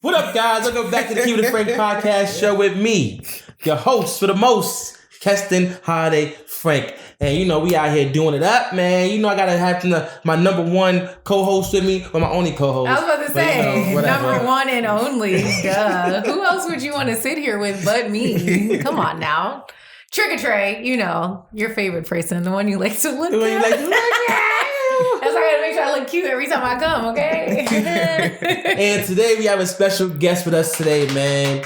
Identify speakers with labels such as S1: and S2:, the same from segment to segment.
S1: What up, guys? Welcome back to the Keep It Frank podcast show with me, your host for the most, Keston Holiday Frank. And you know, we out here doing it up, man. You know, I gotta have my number one co-host with me, or my only co-host.
S2: I was about to say, number one and only. Duh. Who else would you want to sit here with but me? Come on now. Trick or Tray, you know, your favorite person, the one you like to look at. That's why I gotta make sure I look cute every time I come, okay?
S1: And today we have a special guest with us today, man.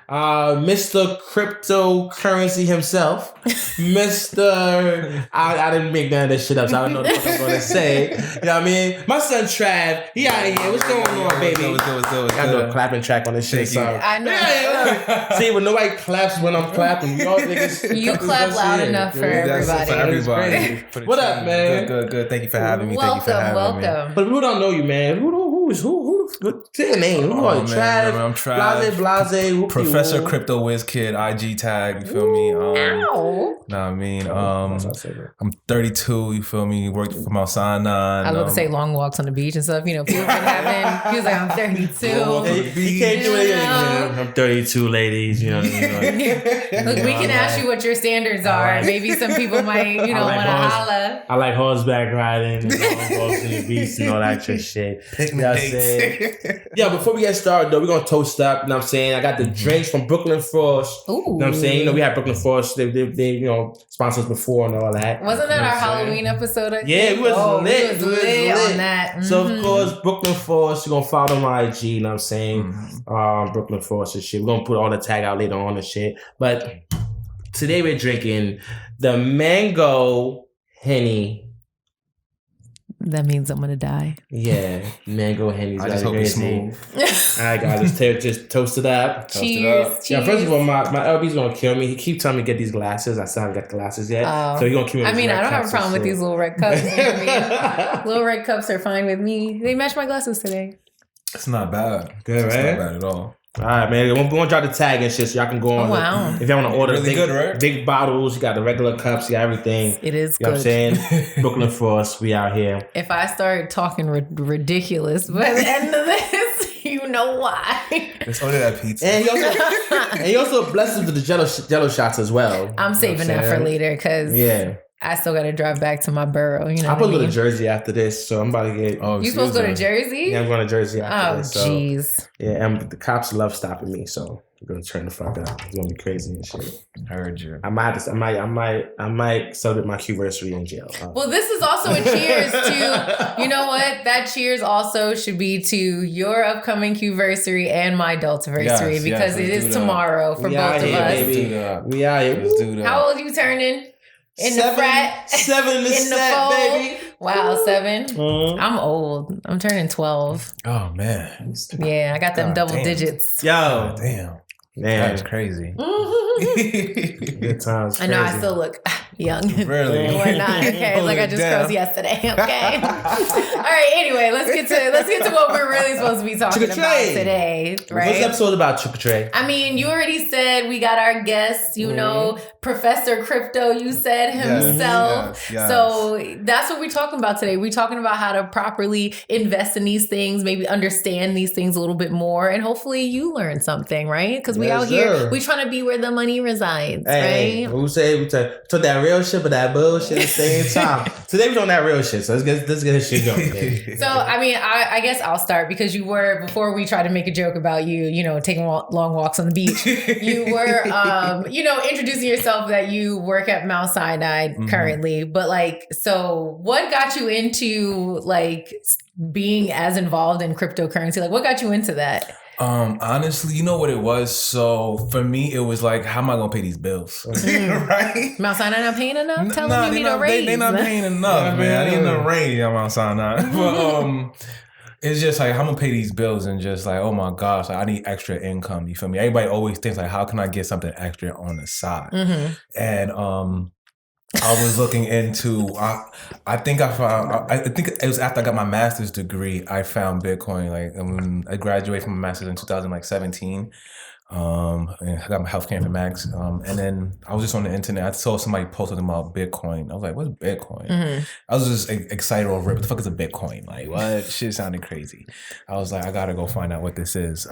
S1: Mr. Cryptocurrency himself. Mr. I didn't make none of this shit up, so I don't know what I'm going to say. You know what I mean? My son Trav, he out here. What's going on, baby? I do a clapping track on this shit. So.
S2: I know.
S1: Yeah. See, when nobody claps when I'm clapping, we all niggas.
S2: You clap loud enough for everybody.
S3: For everybody.
S1: What up, man?
S3: Good. Thank you for having me.
S2: Welcome.
S1: But who don't know you, man? What's your name?
S3: I'm
S1: Trav. Blase.
S3: Professor Crypto Whiz Kid, IG tag, you feel me?
S2: Ow.
S3: Nah, I mean, I'm 32, you feel me? Worked for Mount Sinai.
S2: I love to say long walks on the beach and stuff. You know, people been having, he was like, I'm 32.
S1: He can't do it. I'm 32, ladies. You know what I mean?
S2: Look, we can ask you what your standards are. Maybe some people might, you know, want to holla.
S1: I like horseback riding, walks on the beach and all that shit.
S3: Picnic
S1: dates. Yeah, before we get started, though, we're going to toast up. You know what I'm saying? I got the drinks from Brooklyn Frost.
S2: Ooh.
S1: You know what I'm saying? You know, we had Brooklyn Frost. They you know, sponsors before and all that.
S2: Wasn't that our Halloween episode?
S1: Yeah, we was lit.
S2: We was lit on that. Mm-hmm.
S1: So, of course, Brooklyn Frost, you're going to follow them on IG, you know what I'm saying? Brooklyn Frost and shit. We're going to put all the tag out later on and shit. But today we're drinking the Mango Henny.
S2: That means I'm gonna die.
S1: Yeah, Mango Henny's.
S3: I just hope it's smooth.
S1: All right, guys, just toast it up.
S2: Cheers.
S1: Yeah, first of all, my LB's gonna kill me. He keeps telling me to get these glasses. I still haven't got the glasses yet, so he's gonna keep me.
S2: I mean, I don't have a problem with these little red cups. Little red cups are fine with me. They match my glasses today.
S3: It's not bad.
S1: Good, right?
S3: It's not bad at all.
S1: All right, man. We're gonna drop the tag and shit, so y'all can go on.
S2: Oh, wow.
S1: If y'all want to order
S3: really good, right?
S1: Big bottles, you got the regular cups, you got everything.
S2: It is
S1: you know
S2: good.
S1: What I'm saying? Brooklyn Frost, we out here.
S2: If I start talking ridiculous by the end of this, you know why.
S3: Let's order that pizza.
S1: And he also blessed us with the jello shots as well.
S2: I'm saving that for later because I still got to drive back to my borough. You know,
S1: I'm supposed to go to Jersey after this, so I'm about to get.
S2: Oh, you supposed to go to Jersey?
S1: Yeah, I'm going to Jersey after this.
S2: Oh, jeez.
S1: Yeah, and the cops love stopping me, so I'm gonna turn the fuck up. It's gonna be crazy and shit.
S3: Heard you.
S1: I might celebrate my anniversary in jail.
S2: Well, this is also a cheers to. You know what? That cheers also should be to your upcoming anniversary and my adultiversary because it is tomorrow for both of us.
S1: Baby. We out here.
S3: Let's do that.
S2: How old you turning? In the frat?
S1: 7 in the set, baby.
S2: Wow, 7? I'm old. I'm turning 12.
S3: Oh, man.
S2: Yeah, I got them double digits.
S1: Yo.
S3: Damn.
S1: Man.
S3: That's crazy.
S1: Good times.
S2: I know I still look young.
S3: Really?
S2: Or not. Okay, like I just froze yesterday. Okay. All right. Anyway, let's get to what we're really supposed to be talking about today. Right?
S1: What's the episode about, Trick or Tray?
S2: I mean, you already said we got our guest. You know, Professor Crypto. You said himself.
S3: Yes.
S2: So that's what we're talking about today. We're talking about how to properly invest in these things, maybe understand these things a little bit more, and hopefully you learn something, right? Because we out here, we trying to be where the money resides, right?
S1: We talk that real shit, but that bullshit at the same time. Today we doing that real shit, so let's get this shit going. Baby.
S2: So, I mean, I guess I'll start because you were, before we tried to make a joke about you know, taking long walks on the beach, you were, you know, introducing yourself that you work at Mount Sinai currently. But like, so what got you into like being as involved in cryptocurrency? Like, what got you into that?
S3: Honestly, you know what it was? So for me, it was like, how am I gonna pay these bills? Right?
S2: Mount Sinai not paying enough? Tell them you need a raise.
S3: They're not paying enough, man. I need a raise on Mount Sinai. But it's just like, I'm gonna pay these bills and just like, oh my gosh, I need extra income. You feel me? Everybody always thinks like, how can I get something extra on the side? And I was looking into. I think it was after I got my master's degree. I found Bitcoin. Like I graduated from my master's in 2017. And I got my healthcare informatics. And then I was just on the internet. I saw somebody posting about Bitcoin. I was like, what's Bitcoin? I was just excited over it. What the fuck is a Bitcoin? Like, what? Shit sounded crazy. I was like, I gotta go find out what this is.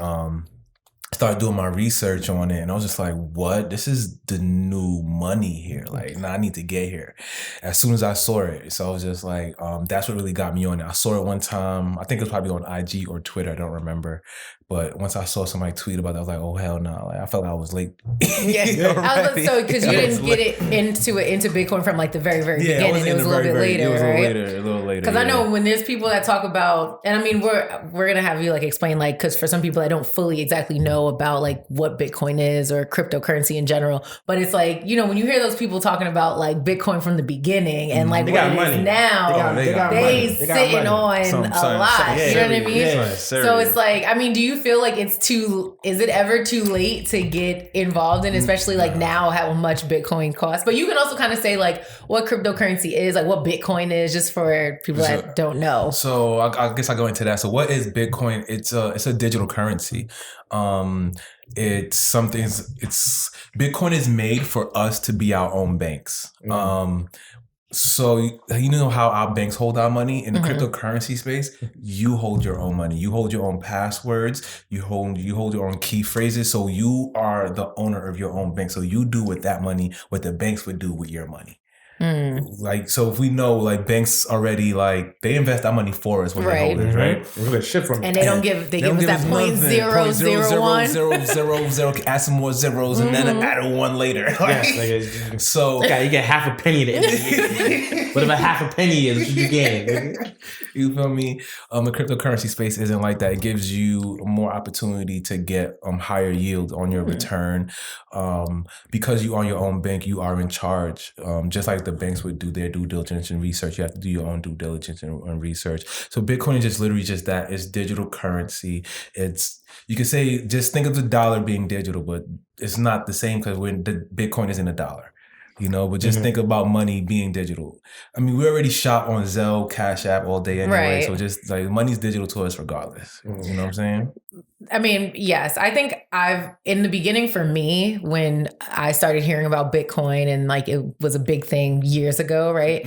S3: Started doing my research on it, and I was just like, what? This is the new money here. Like, I need to get here. As soon as I saw it. So I was just like, that's what really got me on it. I saw it one time. I think it was probably on IG or Twitter. I don't remember. But once I saw somebody tweet about it, I was like, oh, hell no. Like, I felt like I was late.
S2: So because you didn't get it into Bitcoin from like the very, very beginning. It was a little bit later, right?
S3: A little later.
S2: Because I know when there's people that talk about, and I mean, we're going to have you like explain, like, because for some people that don't fully exactly know about like what Bitcoin is or cryptocurrency in general. But it's like, you know, when you hear those people talking about like Bitcoin from the beginning and like what it is now, they sitting on a lot. You know what I mean?
S3: Yeah,
S2: so it's like, I mean, do you feel like is it ever too late to get involved in, especially like now how much Bitcoin costs? But you can also kind of say like what cryptocurrency is, like what Bitcoin is, just for people that don't know.
S3: So I guess I go into that. So what is Bitcoin? It's a digital currency. It's something. Bitcoin is made for us to be our own banks. So you know how our banks hold our money in the cryptocurrency space? You hold your own money. You hold your own passwords. You hold your own key phrases. So you are the owner of your own bank. So you do with that money what the banks would do with your money. Like, so if we know, like, banks already, like, they invest our money for us when they hold it, right?
S1: We're gonna ship from
S2: and they don't give, they give us that 0.001.
S3: Add some more zeros and then add a one later. So
S1: you get half a penny at the end of the year. Whatever half a penny is, what you get.
S3: You feel me? The cryptocurrency space isn't like that. It gives you more opportunity to get higher yield on your return. Because you own your own bank, you are in charge. Just like the banks would do their due diligence and research, you have to do your own due diligence and research. So Bitcoin is just literally just that. It's digital currency. You could say, just think of the dollar being digital, but it's not the same because the Bitcoin isn't a dollar. You know, but just think about money being digital. I mean, we already shop on Zelle, Cash App all day anyway. Right. So just like money's digital to us regardless. You know what I'm saying?
S2: I mean, yes. I think in the beginning for me, when I started hearing about Bitcoin and like it was a big thing years ago, right?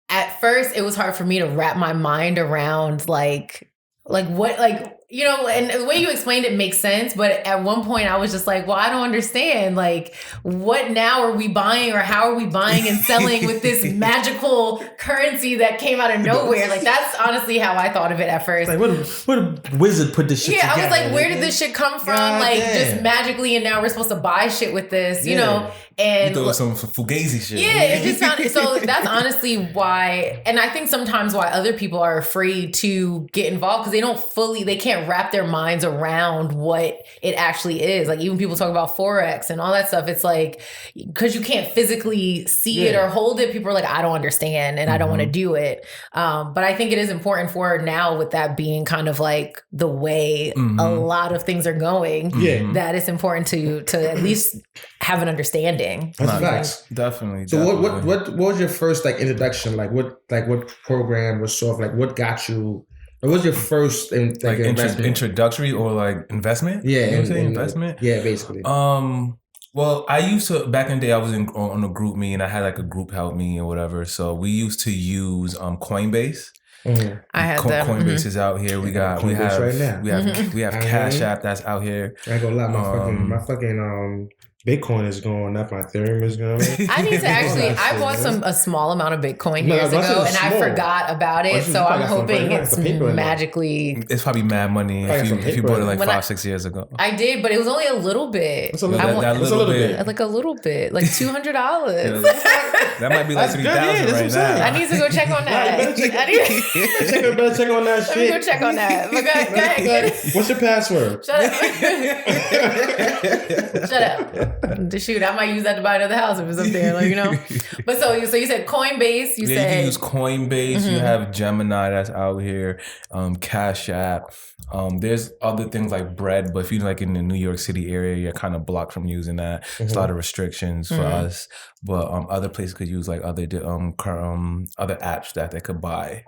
S2: At first, it was hard for me to wrap my mind around like what, like, you know, and the way you explained it makes sense. But at one point I was just like, well, I don't understand. Like, what now are we buying, or how are we buying and selling with this magical currency that came out of nowhere? Like, that's honestly how I thought of it at first.
S1: Like, what a wizard put this shit together.
S2: I was like, where did this shit come from? Just magically, and now we're supposed to buy shit with this, you know? And
S3: you thought it was some fugazi shit.
S2: Yeah, it just sounded, so that's honestly why, and I think sometimes why other people are afraid to get involved, because they can't wrap their minds around what it actually is. Like, even people talk about Forex and all that stuff. It's like, because you can't physically see it or hold it, people are like, I don't understand and I don't want to do it. But I think it is important for now, with that being kind of like the way a lot of things are going, that it's important to at least have an understanding.
S1: That's facts.
S3: Definitely.
S1: So what was your first like introduction? Like what program was sort of like what got you? What was your first
S3: introductory or like investment?
S1: Yeah,
S3: you know what I'm saying? Investment.
S1: Yeah, basically.
S3: Well, I used to, back in the day, I was on a group me and I had like a group help me or whatever. So we used to use Coinbase.
S2: I had them.
S3: Coinbase is out here. We have Cash App that's out here.
S1: I ain't gonna lie, my fucking Bitcoin is going up. My Ethereum is going up.
S2: I need to actually, I bought a small amount of Bitcoin years ago and I forgot about it. So I'm hoping it's magically.
S3: It's probably mad money if you bought it like 5-6 years ago.
S2: I did, but it was only a little bit.
S1: It's a little bit.
S2: Like a little bit. Like $200.
S3: That might be like $3,000 right now.
S2: I need to go check on that.
S1: Better check on that shit.
S2: Let me go check on that. But go ahead.
S1: What's your password?
S2: Shut up. Shoot, I might use that to buy another house if it's up there, like, you know. But so you said Coinbase. You said
S3: you use Coinbase. You have Gemini that's out here. Cash App. There's other things like Bread, but if you're like in the New York City area, you're kind of blocked from using that. There's a lot of restrictions for us. But other places could use like other apps that they could buy.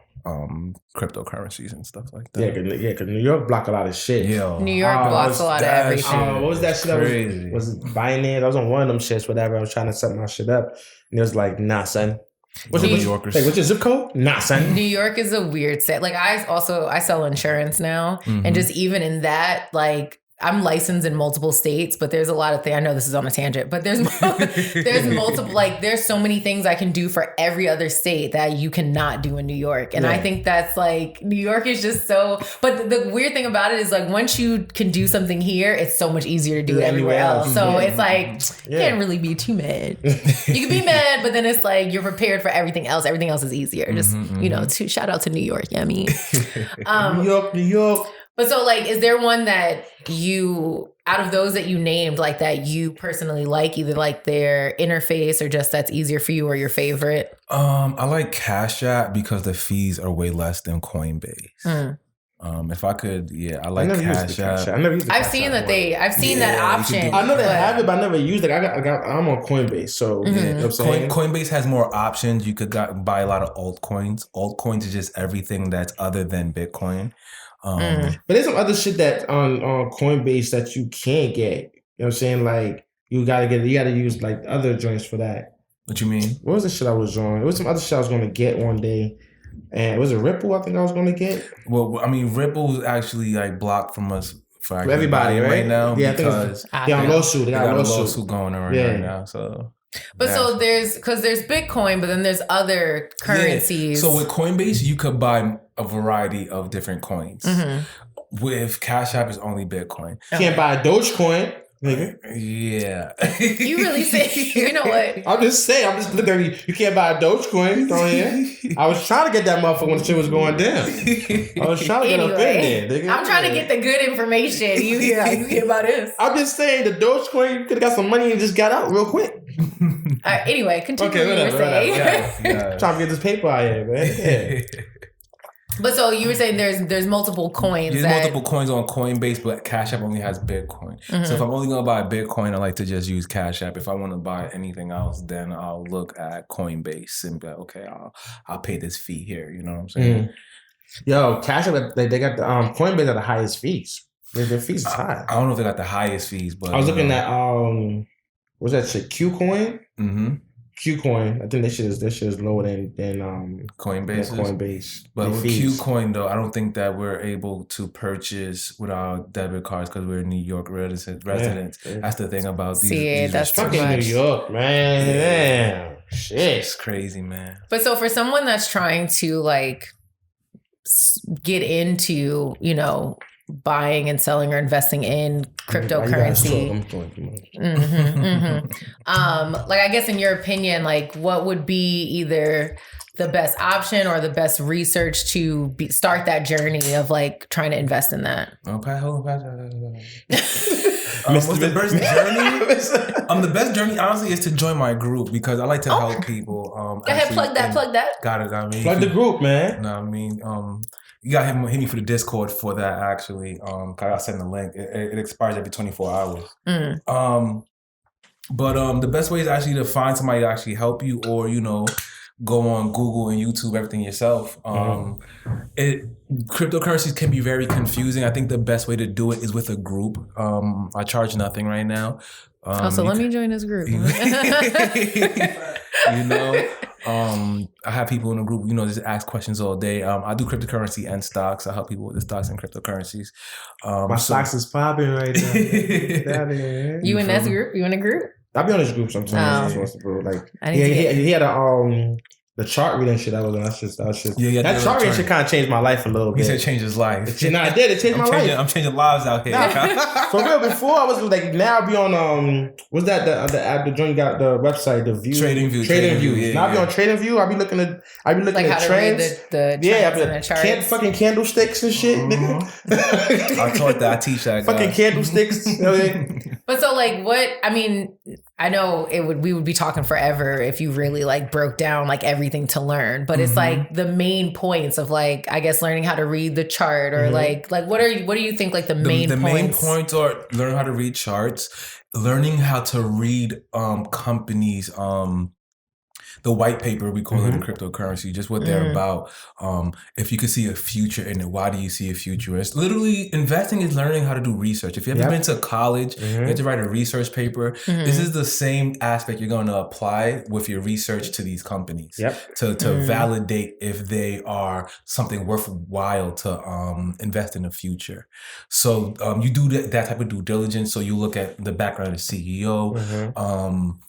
S3: cryptocurrencies and stuff like that.
S1: Yeah, because New York block a lot of shit.
S3: Yo,
S2: New York blocks a lot of everything.
S1: What was that shit?
S3: Crazy.
S1: Was it Binance? I was on one of them shits, whatever. I was trying to set my shit up. And it was like, nah, son. What's
S3: New
S1: your
S3: Yorkers.
S1: what's your zip code? Nah, son.
S2: New York is a weird state. Like I sell insurance now,
S3: Mm-hmm.
S2: and just even in that, like I'm licensed in multiple states, but there's a lot of things. I know this is on a tangent, but there's multiple. Like there's so many things I can do for every other state that you cannot do in New York, and I think that's like New York is just so. But the weird thing about it is like once you can do something here, it's so much easier to do it everywhere else. So it's like you can't really be too mad. You can be mad, but then it's like you're prepared for everything else. Everything else is easier. Just shout out to New York. Yeah, I mean,
S1: New York.
S2: But so, like, is there one that you, out of those that you named, like that you personally like, either like their interface or just that's easier for you or your favorite?
S3: I like Cash App because the fees are way less than Coinbase. If I could, I like Cash App.
S1: I never used
S2: I've seen that option.
S1: I know they have it, but I never used it. I'm on Coinbase, so you know what I'm saying?
S3: Coinbase has more options. You could buy a lot of altcoins. Altcoins is just everything that's other than Bitcoin.
S1: But there's some other shit that on Coinbase that you can't get. You know what I'm saying? Like you gotta use like other joints for that.
S3: What you mean?
S1: What was the shit I was on? It was some other shit I was gonna get one day. And was it Ripple I think I was gonna get?
S3: Well, I mean Ripple's actually like blocked from us for
S1: everybody right
S3: now
S1: because they got a lawsuit. They got a lawsuit
S3: going on right now. So
S2: But so there's Bitcoin, but then there's other currencies.
S3: So with Coinbase, you could buy a variety of different coins. With Cash App, it's only Bitcoin.
S1: You can't buy a Dogecoin, nigga.
S3: Yeah.
S2: You really say, you know what?
S1: I'm just looking at you. You can't buy a Dogecoin on here. I was trying to get that motherfucker when the shit was going down. I was trying to get up in there, nigga.
S2: I'm trying to get the good information. You hear about this.
S1: I'm just saying the Dogecoin, you could have got some money and just got out real quick.
S2: Anyway, continue what you were saying.
S1: Yeah. Trying to get this paper out here, man. Yeah.
S2: But so you were saying there's multiple coins.
S3: There's multiple coins on Coinbase, but Cash App only has Bitcoin. So if I'm only going to buy Bitcoin, I like to just use Cash App. If I want to buy anything else, then I'll look at Coinbase and be like, okay, I'll pay this fee here. You know what I'm saying?
S1: Yo, Cash App, they got the Coinbase got the highest fees. Their fees is high.
S3: I don't know if they got the highest fees, but
S1: I was looking at what's that shit? Qcoin? Qcoin. I think this shit is lower than
S3: Coinbase.
S1: Coinbase.
S3: But with Qcoin though, I don't think that we're able to purchase with our debit cards because we're New York residents. Yeah. That's the thing about these
S2: that's
S1: fucking New York, man. Yeah. Shit.
S3: It's crazy, man.
S2: But so for someone that's trying to like get into, buying and selling or investing in cryptocurrency. Like I guess in your opinion, like what would be either the best option or the best research to start that journey of like trying to invest in that?
S3: Okay, hold on. What's the best journey? The best journey honestly is to join my group because I like to help people.
S2: Go ahead, plug that.
S3: Got it.
S1: Plug the group, man.
S3: No, I mean, you got to hit me for the Discord for that, actually. I'll send the link. It expires every 24 hours. But the best way is actually to find somebody to actually help you or, go on Google and YouTube, everything yourself. Cryptocurrencies can be very confusing. I think the best way to do it is with a group. I charge nothing right now.
S2: So let me join this group.
S3: I have people in the group, just ask questions all day. I do cryptocurrency and stocks. I help people with the stocks and cryptocurrencies.
S1: My stocks is popping right now.
S2: You in that group? You in a group?
S1: I'll be on this group sometimes. He had the chart reading shit. That chart reading shit kind of changed my life a little bit.
S3: He said change his life.
S1: It did. It changed my life.
S3: I'm changing lives out here.
S1: For real, before I was like, now I be on what's that? The app, the joint got the website, the view.
S3: Trading View.
S1: Yeah, now I be on Trading View. I be looking at trends.
S2: The
S1: trends fucking candlesticks and shit. Nigga.
S3: I taught that. I teach that.
S1: Fucking candlesticks.
S2: But so like what? I mean, I know we would be talking forever if you really like broke down like everything to learn, but it's like the main points of like, I guess learning how to read the chart or like what do you think like the main points? The main
S3: points are learning how to read charts, learning how to read companies, the white paper, we call it in cryptocurrency, just what they're about. If you could see a future in it, why do you see a future? It's literally investing is learning how to do research. If you ever been to college, you have to write a research paper. This is the same aspect you're going to apply with your research to these companies to validate if they are something worthwhile to invest in the future. So you do that type of due diligence. So you look at the background of the CEO.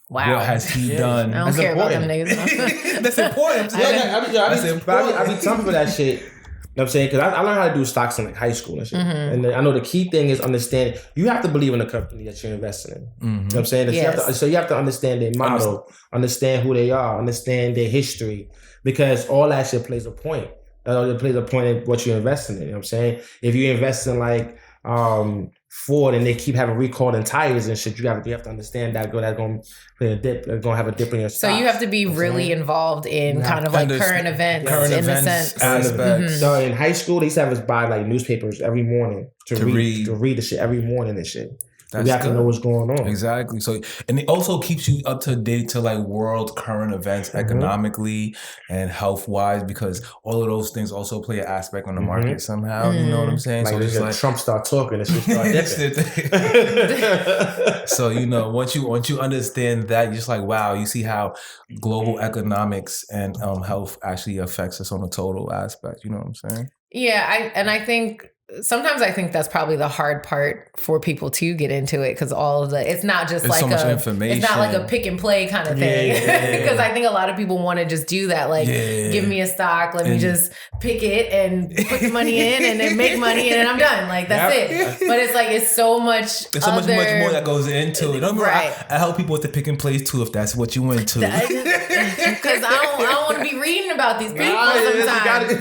S3: What has he done?
S2: I don't care about them niggas.
S3: That's important.
S1: I be telling people that shit. You know what I'm saying? Because I learned how to do stocks in like high school and shit. And I know the key thing is understand. You have to believe in the company that you're investing in. You know what I'm saying? So you have to understand their model, understand who they are, understand their history, because all that shit plays a point. It plays a point in what you're investing in. You know what I'm saying? If you invest in like Ford and they keep having recalled in tires and shit, you have to understand that that's going to play a dip. They're going to have a dip in your stock.
S2: So you have to be really involved in kind of like current events in the sense.
S1: Aspects. So in high school, they used to have us buy like newspapers every morning to read the shit every morning and shit. You have to know what's going on.
S3: Exactly. So, and it also keeps you up to date to like world current events economically and health wise, because all of those things also play an aspect on the market somehow. You know what I'm saying?
S1: Like, so just like Trump start talking, it's just start dipping.
S3: So once you understand that, you're just like, wow, you see how global economics and health actually affects us on a total aspect. You know what I'm saying?
S2: Yeah, I think. Sometimes I think that's probably the hard part for people to get into it, because it's not just like so much information. It's not like a pick and play kind of thing. Because I think a lot of people want to just do that. Like, give me a stock, let me just pick it and put the money in and then make money and then I'm done. Like, that's it. But it's like, it's so much.
S3: There's so much more that goes into it. I help people with the pick and plays too, if that's what you into. Because
S2: I don't want to be reading about these people sometimes.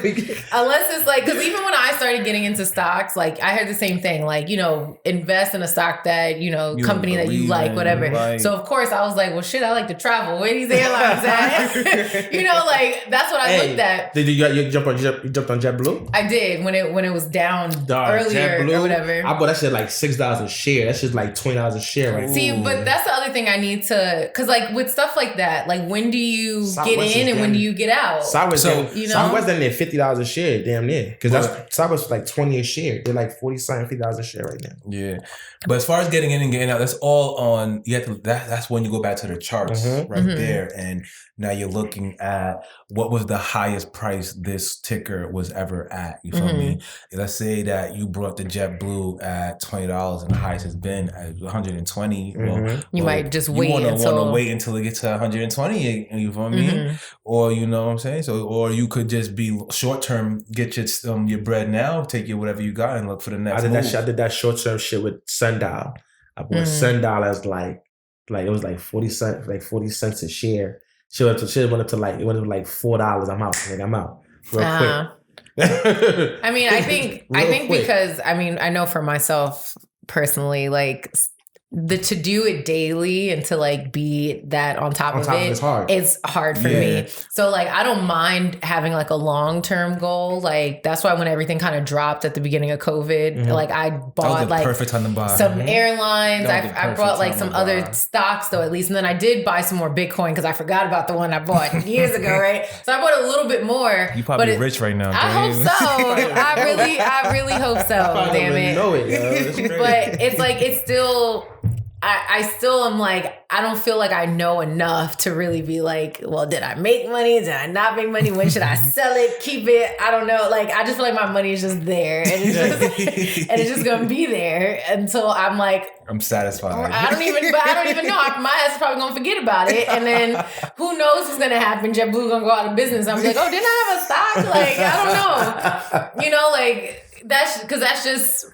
S2: Unless it's like, because even when I started getting into stocks, like I heard the same thing, like, invest in a stock that, company that you like, whatever. Right. So of course I was like, well, shit, I like to travel. Where these airlines at? Like that's what I looked at.
S1: Did you jump on JetBlue?
S2: I did when it was down earlier
S1: JetBlue,
S2: or whatever.
S1: I bought that shit like $6 a share. That's just like $20 a share right now.
S2: See, but that's the other thing I need to, because like with stuff like that, like when do you get in and when do you get out?
S1: Southwest down there $50 a share, damn near. Because that's Southwest like $20 a share. They're like $50 a share right now.
S3: Yeah, but as far as getting in and getting out, that's all on. You have to. That's when you go back to the charts there, and now you're looking at what was the highest price this ticker was ever at. You feel me? Let's say that you brought the JetBlue at $20 and the highest has been at $120. Well,
S2: you might just wait.
S3: You want to wait until it gets to $120. You feel me? Or you know what I'm saying? So, or you could just be short term, get your bread now, take your whatever you got, and look for the next.
S1: I did that short term shit with Sundial. I bought Sundial as like it was like 40 cents a share. It went up to like $4. I'm out real quick.
S2: I mean, I think because I know for myself personally, like to do it daily and to like be that on top of it, it's hard for me. So like I don't mind having like a long-term goal. Like that's why when everything kind of dropped at the beginning of COVID, like I bought like
S3: perfect time to buy
S2: some airlines. I bought like some other stocks though at least, and then I did buy some more Bitcoin because I forgot about the one I bought years ago, right? So I bought a little bit more.
S3: You probably rich right now.
S2: I hope so. I really hope so. Damn it.
S1: Know it, yo.
S2: But it's like it's still. I still am like, I don't feel like I know enough to really be like, well, did I make money? Did I not make money? When should I sell it? Keep it? I don't know. Like, I just feel like my money is just there. And it's just going to be there until I'm like,
S3: I'm satisfied.
S2: I don't even know. My ass is probably going to forget about it. And then who knows what's going to happen? JetBlue going to go out of business. I'm like, oh, didn't I have a stock? Like, I don't know. Like, that's just...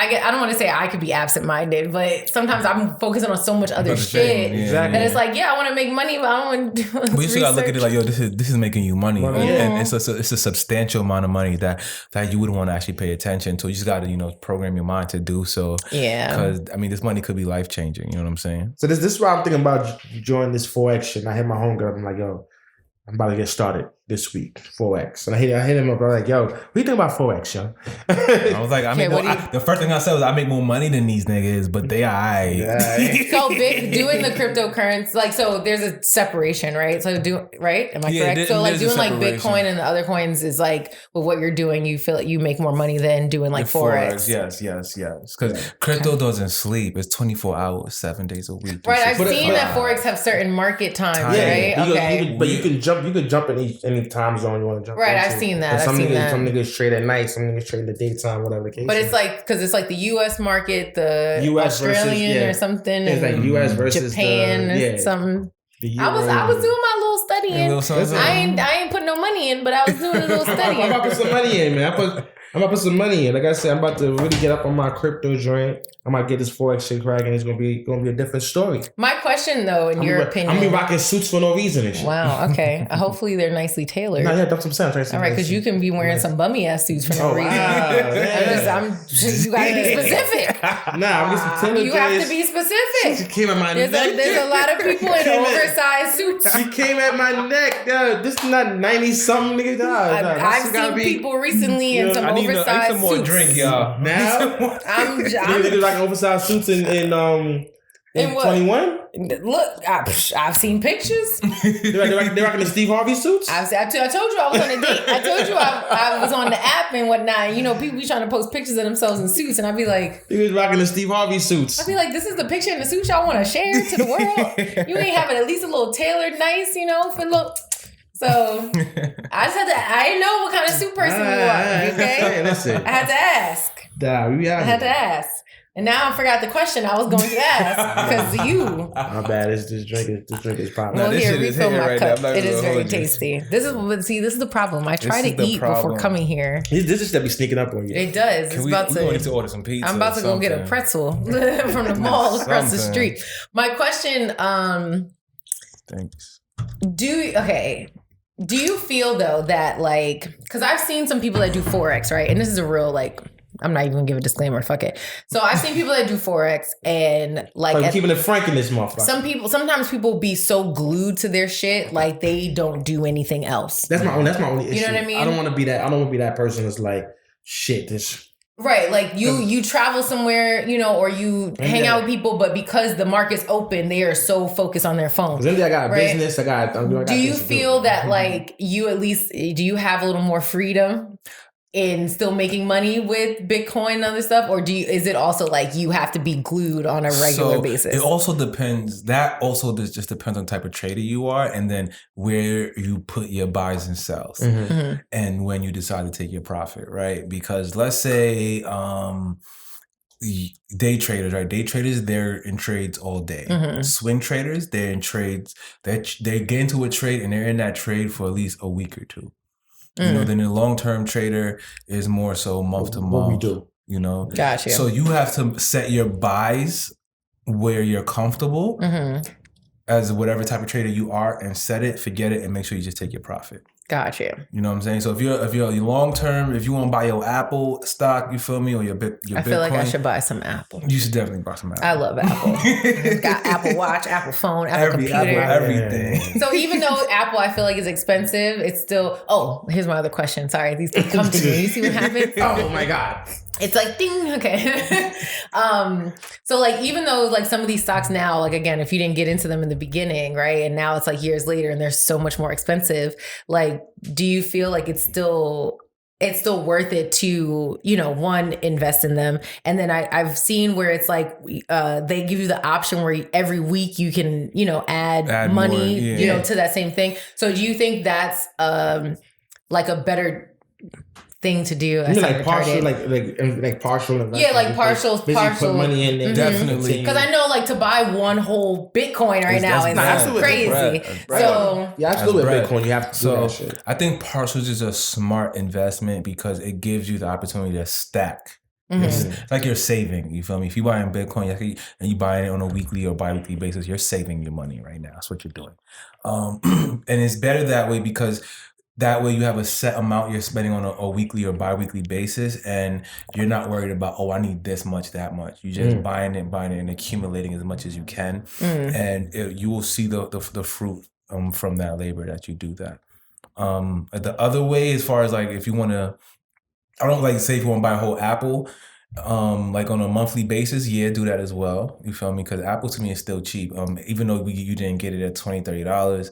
S2: I don't want to say I could be absent-minded, but sometimes I'm focusing on so much other shit that it's like, I want to make money, but I don't want to do
S3: But you still got to look at it like, yo, this is making you money. And it's a substantial amount of money that you wouldn't want to actually pay attention to. You just got to, program your mind to do so.
S2: Yeah.
S3: Because, this money could be life-changing. You know what I'm saying?
S1: So this is why I'm thinking about joining this Forex shit. And I hit my homegirl. I'm like, yo, I'm about to get started. this week, Forex. And I hit him up, bro, like, yo, what do you think about Forex, yo?
S3: I was like, the first thing I said was, I make more money than these niggas, but they alright.
S2: So big doing the cryptocurrency, like, so there's a separation, right? So right? Am I correct? So like doing like Bitcoin and the other coins is like, with what you're doing, you feel like you make more money than doing like Forex.
S3: Yes. Because crypto doesn't sleep. It's 24 hours, 7 days a week.
S2: Right. I've seen that Forex have certain market times, right?
S1: But you can jump in any time zone you want to jump.
S2: Right,
S1: into.
S2: I've seen that.
S1: Some niggas trade at night, some niggas trade in the daytime, whatever the case.
S2: But it's like, because it's like the U.S. market, the
S1: US
S2: Australian or something,
S1: it's like U.S. versus
S2: Japan or something. I was doing my little studying. I ain't putting no money in, but I was doing a little studying.
S1: I'm about to put some money in, man. I'm about to put some money in. Like I said, I'm about to really get up on my crypto joint. I might get this Forex shit cracking. It's gonna be a different story.
S2: My question, though, in your opinion,
S1: I'm gonna be rocking suits for no reason and shit.
S2: Wow. Okay. Hopefully they're nicely tailored.
S1: No, yeah, that's what I'm saying.
S2: All right, because you can be wearing some bummy ass suits for no reason.
S1: Wow,
S2: you gotta be specific.
S1: I'm getting some tailored.
S2: You have to be specific.
S1: She came at my neck.
S2: There's a lot of people in oversized suits.
S1: She came at my neck. Yo, this is not 90 something nigga.
S2: I've seen people recently in some oversized suits.
S3: I need some more drink, y'all.
S1: Now
S2: I'm
S1: like oversized suits in 21.
S2: Look, I've seen pictures.
S1: They're rocking the Steve Harvey suits.
S2: I told you I was on a date. I told you I was on the app and whatnot. You know, people be trying to post pictures of themselves in suits, and I'd be like,
S1: he was rocking the Steve Harvey suits.
S2: I'd be like, this is the picture in the suit y'all want to share to the world. You ain't having at least a little tailored, nice, for look. So I just I didn't know what kind of suit person you are. Okay,
S1: listen.
S2: I had to ask. I had to ask. And now I forgot the question I was going to ask because of you.
S1: My bad. This drink is popping.
S2: Well, here, refill my cup. It is very tasty. This is the problem. I try to eat before coming here.
S1: This is that be sneaking up on you.
S2: It does.
S3: We're going to order some pizza.
S2: I'm about to go get a pretzel from the mall across the street. My question,
S3: thanks.
S2: Do you feel though that because I've seen some people that do Forex, right? And this is a real I'm not even gonna give a disclaimer. Fuck it. So I've seen people that do Forex and
S1: keeping it frank in this motherfucker.
S2: Sometimes people be so glued to their shit, they don't do anything else.
S1: That's my only issue.
S2: You know what I mean?
S1: I don't want to be that person that's like, shit, this.
S2: Right, you travel somewhere, or you hang out with people, but because the market's open, they are so focused on their phone.
S1: Because I got a business, I got.
S2: Do you feel that you at least do you have a little more freedom in still making money with Bitcoin and other stuff, or is it also you have to be glued on a regular basis?
S3: It also depends. That also just depends on the type of trader you are, and then where you put your buys and sells, and when you decide to take your profit, right? Because let's say day traders, right? Day traders, they're in trades all day. Swing traders, they're in trades. They get into a trade and they're in that trade for at least a week or two. Then a long-term trader is more so month to month.
S1: What we do.
S2: Gotcha.
S3: So you have to set your buys where you're comfortable as whatever type of trader you are, and set it, forget it, and make sure you just take your profit.
S2: Gotcha.
S3: You know what I'm saying? So if you're long term, if you want to buy your Apple stock, you feel me, or your Bitcoin,
S2: I feel like I should buy some Apple.
S3: You should definitely buy some Apple.
S2: I love Apple. Got Apple Watch, Apple phone, Apple computer,
S3: everything.
S2: So even though Apple, I feel like is expensive, it's still. Oh, here's my other question. Sorry, these things come to me. You see what happens?
S1: Oh my god.
S2: It's ding, okay. So even though some of these stocks now, again, if you didn't get into them in the beginning, right, and now it's years later and they're so much more expensive, do you feel it's still worth it to, one, invest in them? And then I've seen where it's they give you the option where every week you can, add money,
S3: more,
S2: to that same thing. So do you think that's a better thing to do?
S1: Partial, partial investment.
S2: Yeah, partial.
S1: Put money in there.
S3: Definitely.
S2: Because I know to buy one whole Bitcoin right now is crazy. So
S1: yeah, absolutely. Bitcoin, you have to do that shit.
S3: I think partials is a smart investment because it gives you the opportunity to stack. It's like you're saving. You feel me? If you buy in Bitcoin and you buy it on a weekly or bi-weekly basis, you're saving your money right now. That's what you're doing. And it's better that way because that way you have a set amount you're spending on a weekly or bi-weekly basis, and you're not worried about, I need this much, that much. You're just buying it and accumulating as much as you can. And you will see the fruit from that labor that you do that. The other way, as far as like if you want to, I don't like say if you want to buy a whole apple, like on a monthly basis, do that as well. You feel me? Because Apple to me is still cheap. Even though you didn't get it at $20-$30,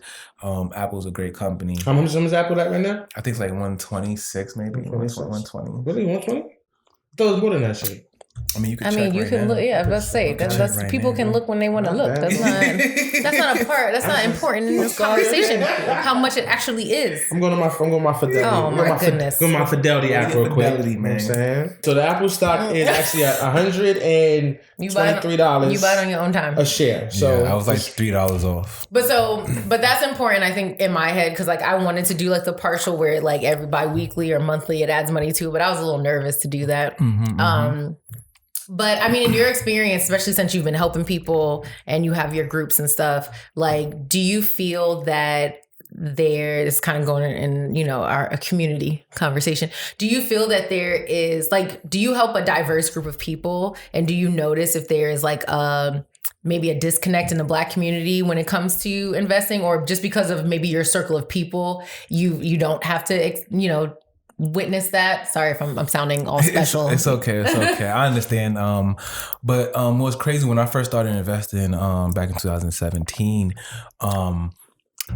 S3: Apple's a great company.
S1: How much is Apple at right now?
S3: I think it's like 126 maybe. 120.
S1: Really, 120? I thought it was more than that shit.
S3: I mean, you can.
S2: Look. Yeah, let's say that's people can look when they want to look. That's not a part. That's not important in this conversation. How much it actually is.
S1: I'm going to my Fidelity.
S2: Oh my goodness.
S1: Go to my Fidelity app real quick.
S3: Man.
S1: You know what I'm saying? So the Apple stock is actually at $123.
S2: You buy it on your own time.
S1: A share. So
S3: I was like $3 off.
S2: But that's important, I think, in my head, because like I wanted to do like the partial where like every bi-weekly or monthly it adds money to, but I was a little nervous to do that. But I mean, in your experience, especially since you've been helping people and you have your groups and stuff, like, do you feel that there's kind of going in, our community conversation. Do you feel that there is like, do you help a diverse group of people? And do you notice if there is like maybe a disconnect in the Black community when it comes to investing, or just because of maybe your circle of people, you don't have to, witness that? Sorry if I'm sounding all special.
S3: It's okay. I understand. But what's crazy, when I first started investing back in 2017,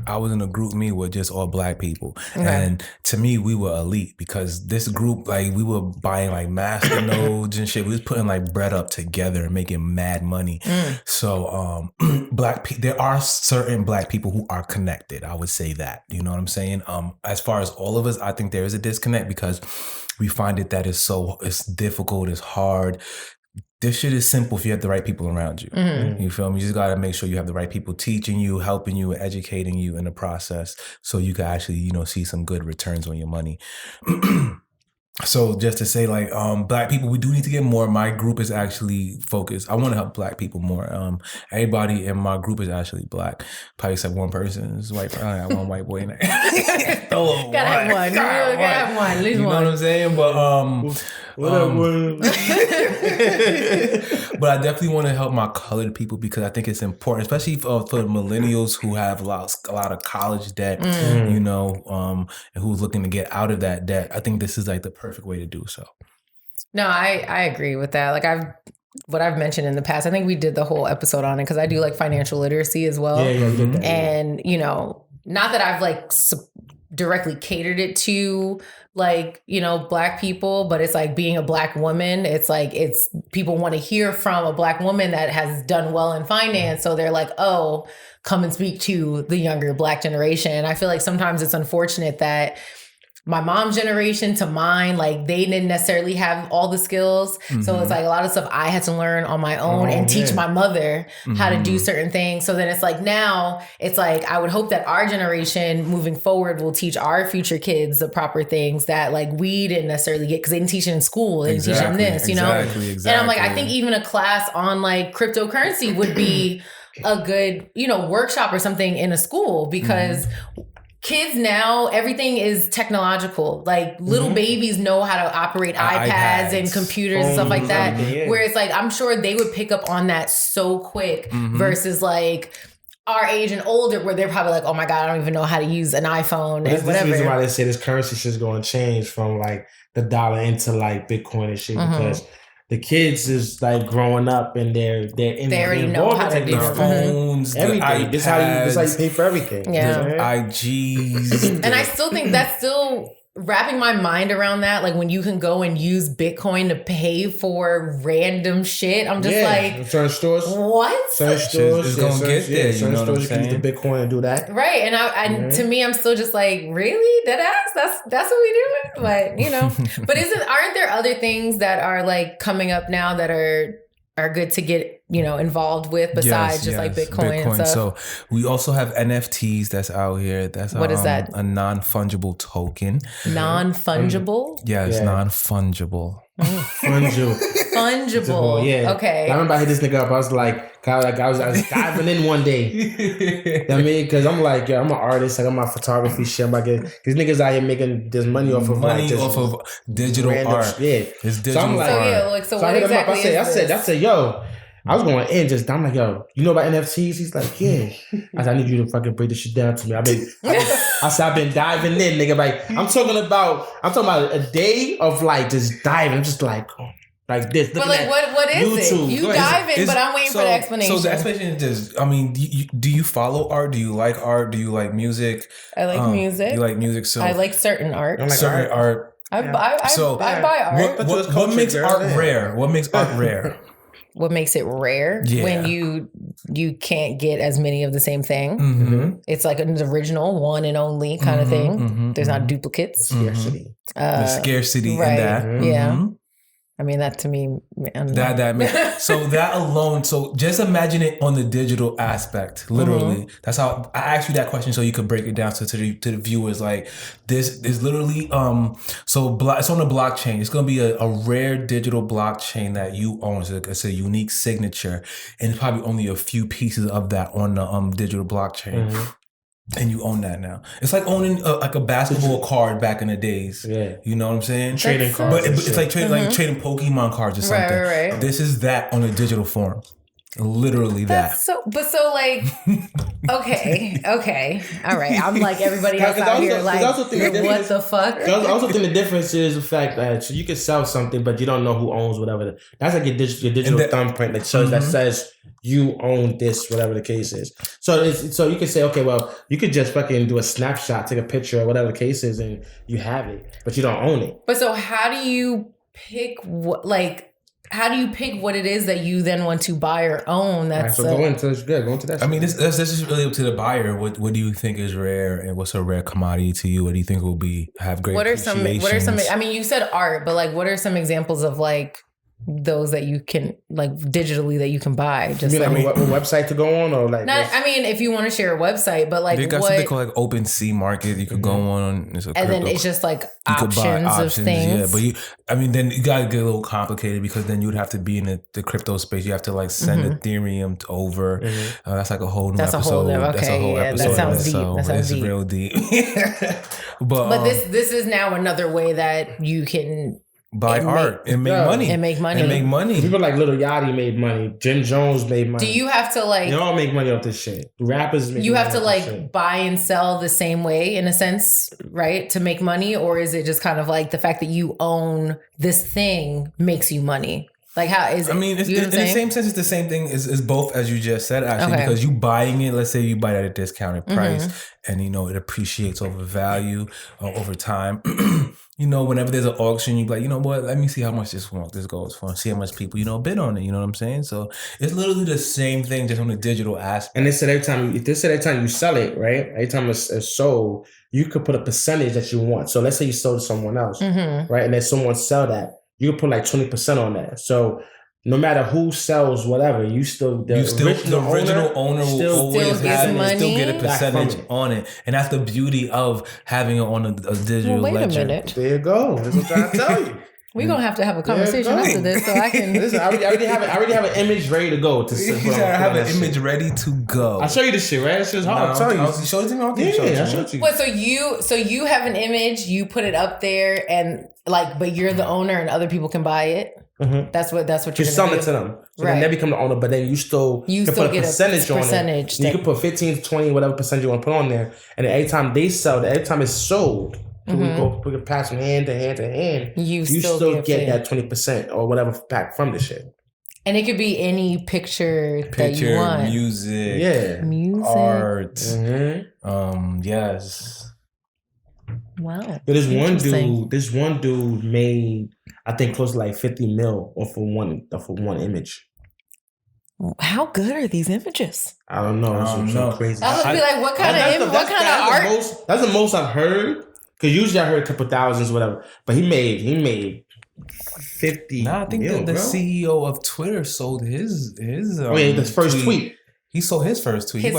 S3: I was in a group me with just all Black people. Okay. And to me, we were elite because this group, like we were buying like master nodes and shit. We was putting like bread up together and making mad money. So there are certain Black people who are connected. I would say that, you know what I'm saying? As far as all of us, I think there is a disconnect because we find it that it's difficult, it's hard. This shit is simple if you have the right people around you. You feel me? You just got to make sure you have the right people teaching you, helping you, educating you in the process so you can actually, see some good returns on your money. So just to say, like, Black people, we do need to get more. My group is actually focused. I want to help Black people more. Everybody in my group is actually Black. Probably except one person is white. I got one white boy in there.
S2: Gotta have one. Gotta have one. At least
S3: you
S2: one.
S3: know what I'm saying? But but I definitely want to help my colored people because I think it's important, especially for the millennials who have a lot of college debt, and who's looking to get out of that debt. I think this is like the perfect way to do so.
S2: No, I agree with that. Like what I've mentioned in the past, I think we did the whole episode on it because I do like financial literacy as well. Yeah, and not that I've like directly catered it to like, Black people, but it's like being a Black woman. It's like, people want to hear from a Black woman that has done well in finance. So they're like, oh, come and speak to the younger Black generation. And I feel like sometimes it's unfortunate that my mom's generation to mine, like they didn't necessarily have all the skills. So it's like a lot of stuff I had to learn on my own and teach my mother how to do certain things. So then it's like now it's like, I would hope that our generation moving forward will teach our future kids the proper things that like we didn't necessarily get because they didn't teach it in school. They didn't teach them this,
S3: Exactly.
S2: And I'm like, I think even a class on like cryptocurrency would be a good, workshop or something in a school because kids now, everything is technological. Like little babies know how to operate iPads and computers and stuff like that. Where it's like, I'm sure they would pick up on that so quick versus like our age and older where they're probably like, oh my God, I don't even know how to use an iPhone and whatever. That's the reason why
S1: they say this currency shit's going to change from like the dollar into like Bitcoin and shit because the kids is like growing up and they
S2: already know how to do
S3: their phones,
S1: everything. This is how you pay for everything.
S2: Yeah.
S3: IGs.
S2: And I still think that's still wrapping my mind around that. Like when you can go and use Bitcoin to pay for random shit. I'm just like,
S1: certain stores.
S2: What?
S1: Certain stores
S3: is gonna get there.
S1: Certain stores you can use the Bitcoin and do that.
S2: Right. And to me, I'm still just like, really? That's what we doing? But but aren't there other things that are like coming up now that are good to get involved with besides like Bitcoin and stuff?
S3: So we also have NFTs that's out here. That's
S2: what is that?
S3: A non-fungible token.
S2: Non-fungible?
S3: Yeah, it's non-fungible.
S2: Fungible.
S1: Yeah.
S2: Okay.
S1: I remember I hit this nigga up. I was like, I was diving in one day. I mean, because I'm like, I'm an artist. Like I'm my photography shit. I'm like, these niggas out here making this money off of
S3: digital art.
S1: Shit.
S3: It's digital
S1: so I'm like,
S3: art.
S2: So what exactly is this?
S1: I said, yo. I was going in just, I'm like, yo, you know about NFTs? He's like, yeah. I said, I need you to fucking break this shit down to me. I've been diving in, nigga. Like, I'm talking about a day of like just diving. I'm just like this.
S2: But like, what is
S1: YouTube.
S2: it? You dive in, but I'm waiting for the explanation.
S3: So the explanation is just, I mean, do you follow art? Do you like art? Do you like music?
S2: I like music.
S3: You like music, so
S2: I like certain art.
S3: Certain art.
S2: I buy art.
S3: What makes art rare? What makes art rare?
S2: What makes it rare?
S3: Yeah.
S2: When you can't get as many of the same thing.
S3: Mm-hmm.
S2: It's like an original, one and only kind of thing.
S3: Mm-hmm.
S2: There's not duplicates.
S1: Scarcity.
S3: The scarcity
S2: right.
S3: in that.
S2: Mm-hmm. Yeah. I mean, that to me,
S3: so that alone. So just imagine it on the digital aspect. Literally, that's how I asked you that question, so you could break it down to the viewers. Like, this is literally it's on the blockchain. It's gonna be a rare digital blockchain that you own. So it's a unique signature, and probably only a few pieces of that on the digital blockchain. Mm-hmm. And you own that now. It's like owning like a basketball card back in the days. Yeah, you know what I'm saying?
S1: Trading cards,
S3: but it's like trading Pokemon cards or something.
S2: Right.
S3: This is that on a digital form. Literally that.
S2: So like, okay, all right. I'm like everybody else out here. Like, what the fuck?
S1: I also think the difference is the fact that you can sell something, but you don't know who owns whatever. That's like your digital thumbprint that shows that says you own this, whatever the case is. So you can say, okay, well, you could just fucking do a snapshot, take a picture, or whatever the case is, and you have it, but you don't own it.
S2: But so how do you pick what it is that you then want to buy or own? That's
S1: right, so go into that.
S3: I mean, this is really up to the buyer. What do you think is rare, and what's a rare commodity to you? What do you think will have great? What are some?
S2: I mean, you said art, but like, what are some examples of like those that you can like digitally that you can buy? Just
S1: you mean, like a website to go on, or like?
S2: I mean, if you want to share a website, but like
S3: they got something called like Open Sea Market. You could go on,
S2: then it's just like options of things.
S3: Yeah, but then you gotta get a little complicated, because then you would have to be in the crypto space. You have to like send Ethereum over. That's like a whole new episode. That's a whole episode.
S2: That sounds deep. That sounds deep.
S3: Real deep.
S2: but this is now another way that you can
S3: buy art and make money.
S2: And make money.
S1: People like Lil Yachty made money. Jim Jones made money.
S2: Do you have to like...
S1: They all make money off this shit. Rappers make
S2: You
S1: money
S2: have to like buy and sell the same way in a sense, right? To make money? Or is it just kind of like the fact that you own this thing makes you money? Like how is it?
S3: I mean, in the same sense, it's the same thing as both, as you just said, actually, because you buying it, let's say you buy it at a discounted price and, it appreciates over value over time. Whenever there's an auction, you be like, you know what, let me see how much this goes for, and see how much people, bid on it. You know what I'm saying? So it's literally the same thing, just on the digital aspect.
S1: And they said every time you sell it, right? Every time it's sold, you could put a percentage that you want. So let's say you sold to someone else, right? And then someone sell that. You can put like 20% on that. So no matter who sells whatever, the original owner will always have it, still get a percentage on it. And that's the beauty of having it on a digital ledger.
S2: Wait a minute.
S1: There you go. That's what I'm trying to tell you.
S2: We're going to have a conversation after this so I can...
S1: Listen, I already have an image ready to go.
S3: I have an image ready to go.
S1: I'll show you this shit, right? It's just hard. I'll tell you.
S3: You showed it to me? I'll show it to you.
S2: What, so you have an image, you put it up there, and like, but you're the owner and other people can buy it? Mm-hmm. That's what you're
S1: selling it to them. So right. Then they become the owner, but then you still can put a percentage on it. You can put 15 to 20, whatever percentage you want to put on there. And then every time they sell, every time it's sold, we can pass from hand to hand to hand. You still get that 20% or whatever back from the shit.
S2: And it could be any picture that you want.
S3: Music, art. Mm-hmm. Yes.
S2: Wow.
S1: But this one dude made, I think, close to like 50 mil off of one image.
S2: How good are these images?
S1: I don't know. It's so crazy.
S2: I would be like, what kind of art?
S1: That's the most I've heard. Because usually I heard a couple thousands, whatever. But he made 50.
S3: I think the CEO of Twitter sold his
S1: the first tweet.
S3: He sold his first tweet.
S2: He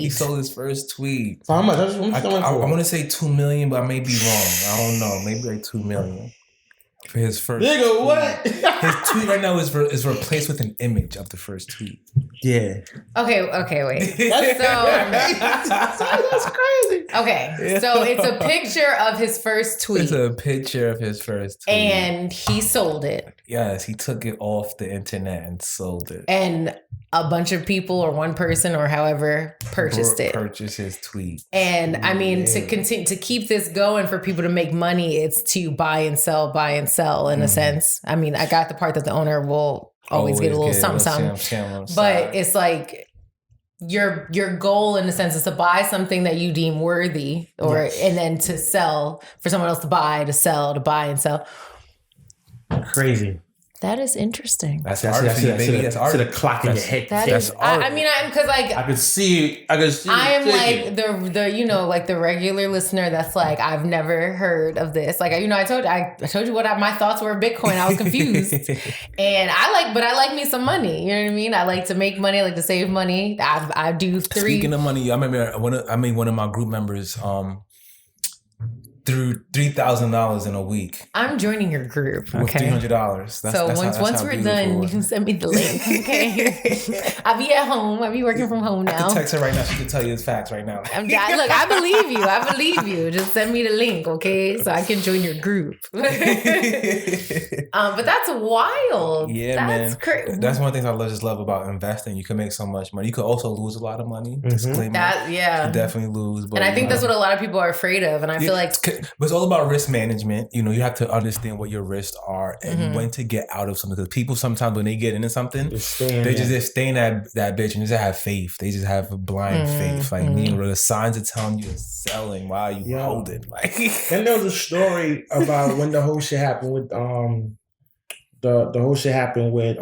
S3: sold his first tweet.
S1: So how much?
S3: I want to say 2 million, but I may be wrong. I don't know. Maybe like 2 million for his first.
S1: Nigga, what?
S3: His tweet right now is replaced with an image of the first tweet.
S1: Yeah.
S2: Okay, wait.
S1: That's crazy.
S2: Okay, so it's a picture of his first tweet.
S3: It's a picture of his first tweet.
S2: And he sold it.
S3: Yes, he took it off the internet and sold it.
S2: And a bunch of people or one person or however purchased it.
S3: Purchased his tweet.
S2: And I mean, to continue to keep this going for people to make money, it's to buy and sell in a sense. I mean, I got the part that the owner will always get a little something. But it's like your goal in a sense is to buy something that you deem worthy and then to sell for someone else to buy, to sell, to buy and sell.
S1: Crazy.
S2: That is interesting.
S3: That's art for you, baby. That's art.
S1: To the clock in your head.
S2: That's art. I mean, because like
S1: I could see. I
S2: am like the like the regular listener that's like, I've never heard of this. Like, I told you what my thoughts were of Bitcoin. I was confused, and I like me some money. You know what I mean? I like to make money. I like to save money. I do three.
S3: Speaking of money, I remember one of my group members threw $3,000 in a week.
S2: I'm joining your group.
S3: With $300.
S2: So once we're done, you can send me the link. Okay. I'll be at home. I'll be working from home now.
S3: I can text her right now. She can tell you his facts right now.
S2: Look, I believe you. Just send me the link, okay? So I can join your group. But that's wild.
S3: Yeah,
S2: that's crazy.
S3: That's one of the things I just love about investing. You can make so much money. You could also lose a lot of money. Disclaimer.
S2: That, yeah.
S3: You could definitely lose. But,
S2: and I think that's what a lot of people are afraid of. And I feel like...
S3: But it's all about risk management. You know, you have to understand what your risks are and when to get out of something. Because people sometimes when they get into something, they just stay in that bitch and just have faith. They just have a blind faith. Like me, where the signs are telling you it's selling while you holding. Like,
S1: and there was a story about when the whole shit happened with the whole shit happened with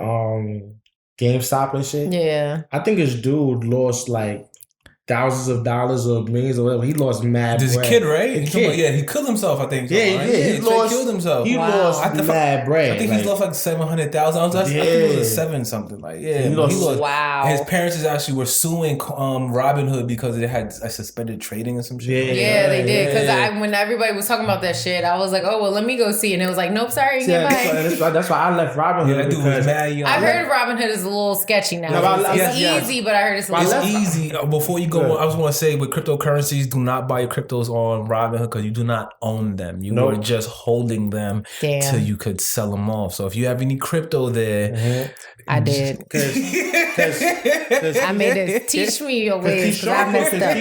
S1: GameStop and shit.
S2: Yeah,
S1: I think this dude lost like thousands of dollars or millions or whatever. He lost mad bread.
S3: This kid, right? He killed himself, I think.
S1: Yeah,
S3: right?
S1: He
S3: killed himself.
S1: He lost mad bread.
S3: I think he's lost like 700,000. I think he was 7 something. Like, yeah. He lost.
S2: Wow.
S3: His parents actually were suing Robinhood because they had a suspended trading or some shit.
S2: Yeah, they did. Because when everybody was talking about that shit, I was like, oh, well, let me go see. And it was like, nope, sorry.
S1: That's why I left Robinhood.
S3: Yeah, that dude was mad young.
S2: I heard Robinhood is a little sketchy now. It's easy, but I heard it's a little...
S3: It's easy. Before you go, I just want to say, with cryptocurrencies, do not buy your cryptos on Robinhood because you do not own them. You are just holding them till you could sell them off. So if you have any crypto there,
S2: I did. I made it. Teach me your ways because I messed up.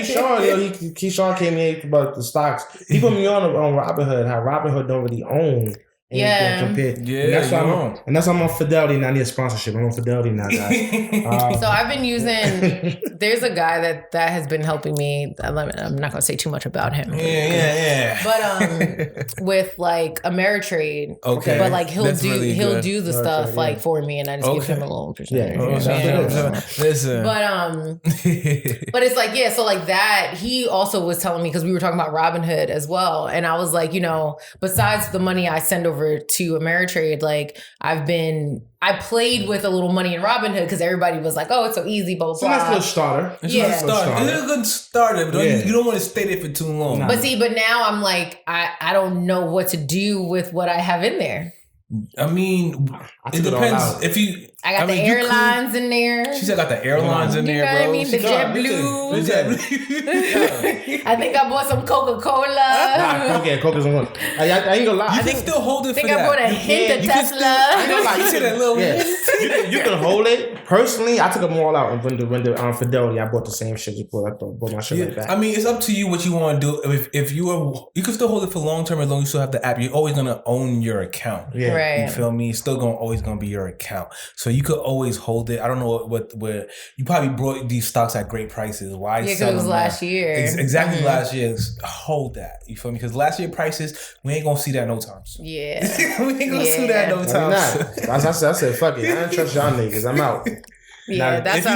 S1: Keyshawn came in about the stocks. He put me on Robinhood. How Robinhood don't really own. And that's why I'm on Fidelity now. I need a sponsorship. I'm on Fidelity now, guys.
S2: So I've been using. There's a guy that has been helping me. I'm not going to say too much about him.
S3: Yeah.
S2: But with like Ameritrade, but like he'll do the stuff like for me, and I just give him a little percentage.
S3: Listen,
S2: but it's like so like that. He also was telling me because we were talking about Robinhood as well, and I was like, besides the money I send over to Ameritrade, like I played with a little money in Robinhood because everybody was like, oh, it's so easy, blah, blah, blah.
S1: It's a nice little starter.
S3: It's a good starter, but you don't want to stay there for too long.
S2: Nah. But now I'm like, I don't know what to do with what I have in there.
S3: I mean, it depends. If you,
S2: I got the airlines in there.
S3: She said, "I got the airlines in there, bro."
S2: You know what I mean? The JetBlue. I think I bought some Coca-Cola.
S1: Coca's on one. I ain't gonna lie.
S3: You can still hold it.
S2: I think I bought a hint of Tesla.
S1: I ain't gonna lie. You see that little hint? You can hold it. Personally, I took them all out when the Fidelity. I bought the same shit. I bought my shit like that.
S3: I mean, it's up to you what you want to do. If you can still hold it for long term as long as you still have the app. You're always gonna own your account.
S1: Yeah.
S2: Right.
S3: You feel me? It's still always gonna be your account. So you could always hold it. I don't know what you probably brought these stocks at great prices. Why?
S2: Yeah, because it was last year.
S3: Exactly last year. Hold that. You feel me? Because last year prices, we ain't gonna see that no time soon.
S2: Yeah.
S3: We ain't gonna see that no time soon.
S1: I said, fuck it. I don't trust y'all niggas. I'm out.
S2: Yeah, that's
S3: if you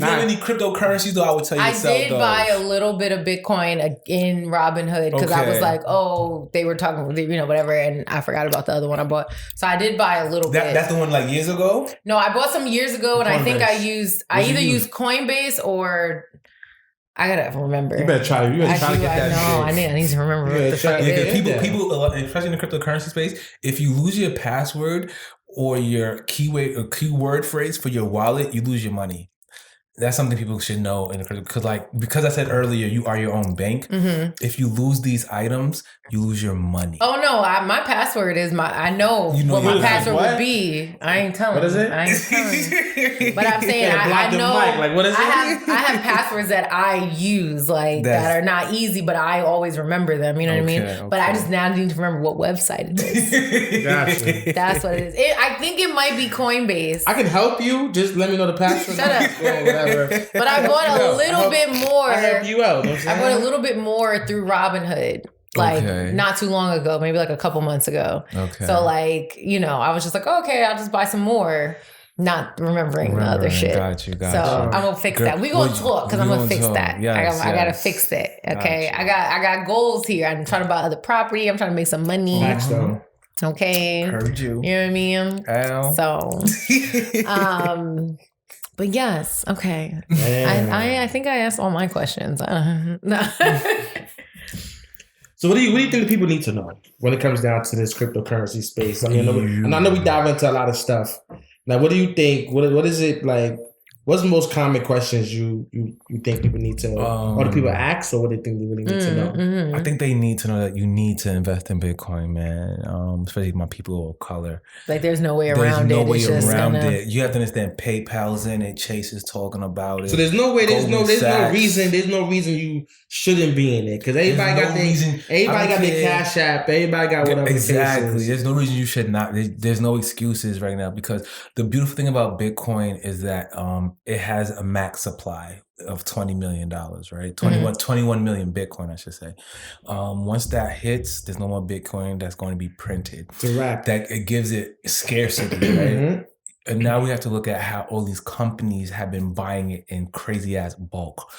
S3: have any cryptocurrencies, though, I would tell you. I did
S2: buy a little bit of Bitcoin in Robinhood because I was like, oh, they were talking, whatever, and I forgot about the other one I bought. So I did buy a little bit.
S3: That's the one like years ago?
S2: No, I bought some years ago, and Coinbase. I think I either used Coinbase or. I gotta remember.
S1: You better try. You better try to get that shit.
S2: I need to remember what the fuck it is.
S3: People, especially in the cryptocurrency space, if you lose your password or your keyword phrase for your wallet, you lose your money. That's something people should know because I said earlier, you are your own bank.
S2: Mm-hmm.
S3: If you lose these items, you lose your money.
S2: Oh no, my password is I know what my password would be. I ain't telling.
S1: What is it?
S2: I ain't telling. But I'm saying I know.
S1: Like what is it?
S2: I have passwords that I use that are not easy, but I always remember them. You know what I mean? Okay. But I just now need to remember what website it is.
S1: Gotcha.
S2: That's what it is. I think it might be Coinbase.
S1: I can help you. Just let me know the password.
S2: Shut up.
S1: Whatever.
S2: But I bought a little bit more.
S1: I help you out.
S2: I bought a little bit more through Robinhood. Not too long ago, maybe a couple months ago.
S3: Okay.
S2: So I was just okay, I'll just buy some more. Not remembering the other shit.
S3: Got you.
S2: So I'm gonna fix that. We gonna talk because I'm gonna fix that.
S3: Yes,
S2: I gotta fix it. Okay. I got goals here. I'm trying to buy other property. I'm trying to make some money. Okay.
S3: Heard you.
S2: You know what I mean?
S3: Ow.
S2: So but yes, okay. I think I asked all my questions. No.
S1: So what do you think people need to know when it comes down to this cryptocurrency space? I mean, I know we dive into a lot of stuff. Now, what do you think? What is it like? What's the most common questions you think people need to, or do people ask, or what do you think they really need to know?
S2: Mm-hmm.
S3: I think they need to know that you need to invest in Bitcoin, man. Especially my people of color.
S2: There's no way around it.
S3: There's no way around it. You have to understand PayPal's in it. Chase is talking about it.
S1: So there's no reason you shouldn't be in it because everybody got their Cash App. Everybody got whatever.
S3: Exactly. There's no reason you should not. There's no excuses right now because the beautiful thing about Bitcoin is that it has a max supply of $20 million, right? 21 million Bitcoin, I should say. Once that hits, there's no more Bitcoin that's going to be printed.
S1: It's a wrap.
S3: That it gives it scarcity, right? And now we have to look at how all these companies have been buying it in crazy ass bulk.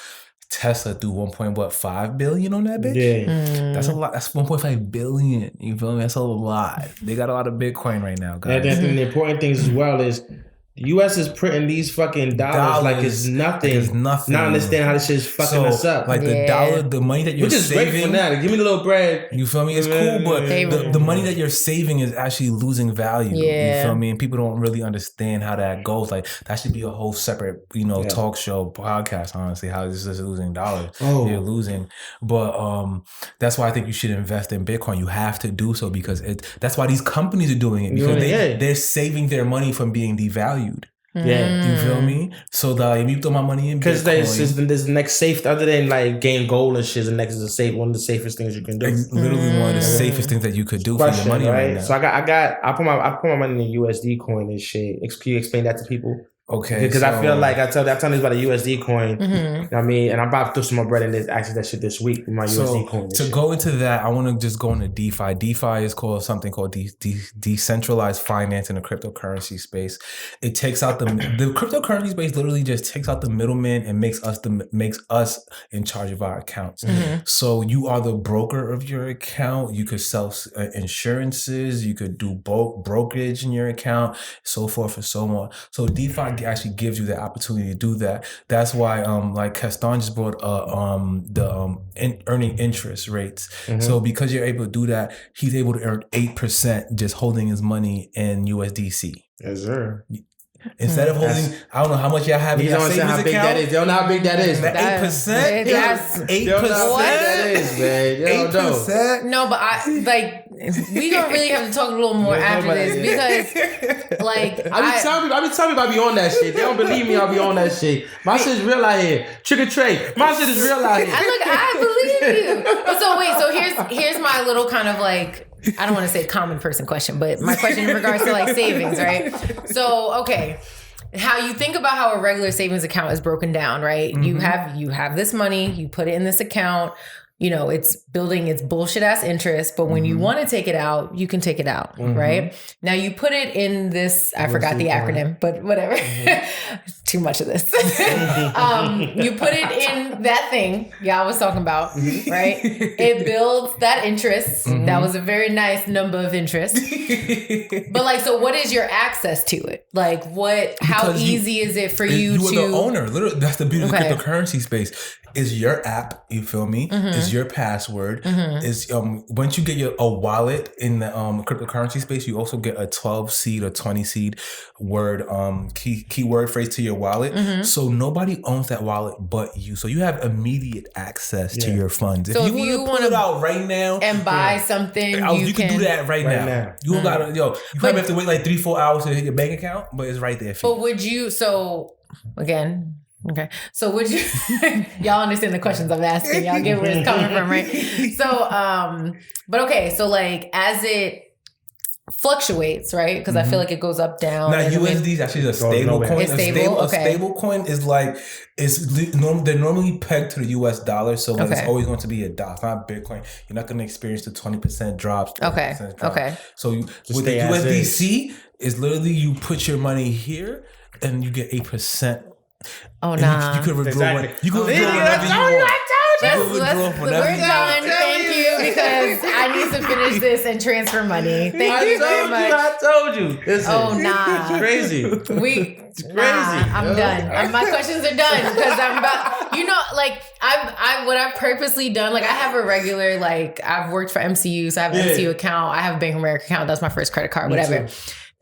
S3: Tesla threw 1.5 billion on that bitch. Yeah. That's a lot. That's 1.5 billion. You feel me? That's a lot. They got a lot of Bitcoin right now, guys.
S1: And the important thing as well is the U.S. is printing these fucking dollars like it's nothing.
S3: It's nothing.
S1: Not understand how this shit's fucking us up.
S3: Like the dollar, the money that you're saving. Which is great for now.
S1: Give me the little bread.
S3: You feel me? It's cool, but the money that you're saving is actually losing value. Yeah. You feel me? And people don't really understand how that goes. Like that should be a whole separate, talk show, podcast, honestly, how this is losing dollars. Oh. You're losing. But that's why I think you should invest in Bitcoin. You have to do so because that's why these companies are doing it. Because they're saving their money from being devalued.
S1: Yeah,
S3: you feel me? So if you throw my money in Bitcoin,
S1: because there's the next safe other than gain gold and shit. The next is one of the safest things you can do.
S3: It's literally one of the safest things that you could do for your money right now.
S1: So I put my money in USD coin and shit. Can you explain that to people?
S3: Okay,
S1: because I feel like I tell this about a USD coin. I mean, and I'm about to throw some more bread in this. Actually, that shit this week with my USD coin.
S3: To go into that, I want to just go into DeFi. DeFi is called something called Decentralized Finance in the cryptocurrency space. It takes out the cryptocurrency space. Literally, just takes out the middleman and makes us in charge of our accounts. So you are the broker of your account. You could sell insurances. You could do brokerage in your account, so forth and so on. So DeFi actually gives you the opportunity to do that. That's why Caston just brought earning interest rates. So because you're able to do that, he's able to earn 8% just holding his money in USDC.
S1: Yes, sir.
S3: Instead of holding, I don't know how much y'all have in your savings account.
S1: They don't know how big that is.
S3: 8%?
S2: That's
S3: 8%?
S1: They don't know how big that is, man.
S3: 8%?
S2: No, but we don't really have to talk a little more after this because
S1: I be telling people I be on that shit. They don't believe me. I'll be on that shit. My shit's real out here. Trick or treat. My shit is real out here.
S2: I believe you. But so here's my little kind of I don't want to say common person question, but my question in regards to savings, right? So, okay. How you think about how a regular savings account is broken down, right? You have this money, you put it in this account, it's building its bullshit ass interest, but when you want to take it out, you can take it out, right? Now you put it in this, I forgot the acronym, but whatever. Too much of this. You put it in that thing y'all was talking about, right? It builds that interest. That was a very nice number of interest. But so what is your access to it? How easy is it for you to...
S3: You are the owner. Literally, that's the beauty of the cryptocurrency space. Is your app, you feel me? Is is your password. Is once you get a wallet in the cryptocurrency space, you also get a 12 seed or 20 seed word keyword phrase to your wallet. So nobody owns that wallet but you. So you have immediate access to your funds.
S2: So
S3: if you want to pull it out right now
S2: and buy something,
S3: you can do that right now. You don't gotta you probably have to wait like 3-4 hours to hit your bank account, but it's right there for you.
S2: But would you again, okay. So would you y'all understand the questions I'm asking? Y'all get where it's coming from, right? So but okay, so like as it fluctuates, right? Because I feel like it goes up, down.
S3: Now USD is actually a stable coin.
S2: It's stable.
S3: A stable coin is like they're normally pegged to the US dollar, so it's always going to be a dollar. It's not Bitcoin. You're not going to experience the 20% drops.
S2: Okay.
S3: So with the USDC, it's literally you put your money here and you get 8%.
S2: Oh nah.
S3: You could withdraw. You could withdraw whenever you want.
S2: We're done. Thank you, because I need to finish this and transfer money. Thank you very much.
S1: I told you. Listen,
S2: oh nah,
S1: it's crazy.
S2: It's crazy. I'm done. My questions are done because I'm about. Like what I've purposely done. Like I have a regular. Like I've worked for MCU, so I have an MCU account. I have a Bank of America account. That's my first credit card. Whatever.